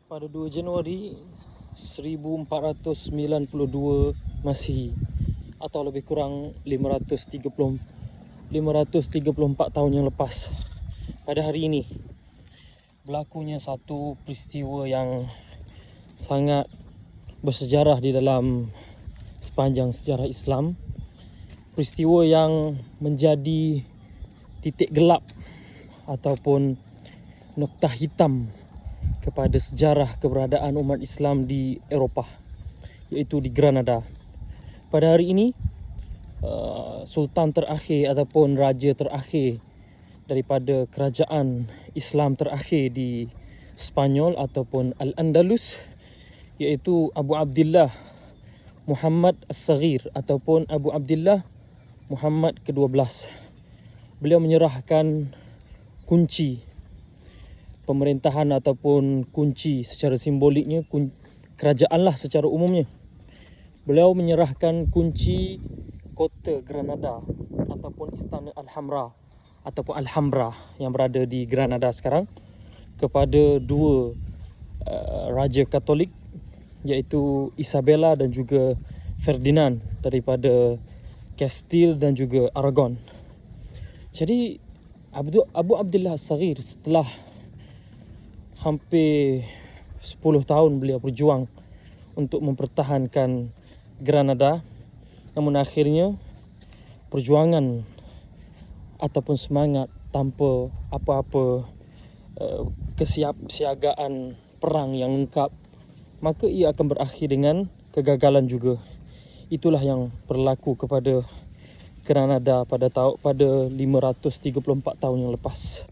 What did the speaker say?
pada 2 Januari 1492 Masihi atau lebih kurang 534 tahun yang lepas. Pada hari ini berlakunya satu peristiwa yang sangat bersejarah di dalam sepanjang sejarah Islam. Peristiwa yang menjadi titik gelap ataupun noktah hitam kepada sejarah keberadaan umat Islam di Eropah, iaitu di Granada. Pada hari ini, Sultan terakhir ataupun Raja terakhir daripada kerajaan Islam terakhir di Spanyol ataupun Al-Andalus, iaitu Abu Abdillah Muhammad As-Saghir ataupun Abu Abdillah Muhammad ke-12. Beliau menyerahkan kunci pemerintahan ataupun kunci secara simboliknya, kerajaan lah secara umumnya. Beliau menyerahkan kunci kota Granada ataupun Istana Al-Hamra ataupun Alhambra yang berada di Granada sekarang kepada dua Raja Katolik, iaitu Isabella dan juga Ferdinand daripada Castile dan juga Aragon. Jadi Abu Abdillah As-Saghir setelah hampir 10 tahun beliau berjuang untuk mempertahankan Granada, namun akhirnya perjuangan ataupun semangat tanpa apa-apa kesiapsiagaan perang yang lengkap, maka ia akan berakhir dengan kegagalan juga. Itulah yang berlaku kepada Granada pada 534 tahun yang lepas.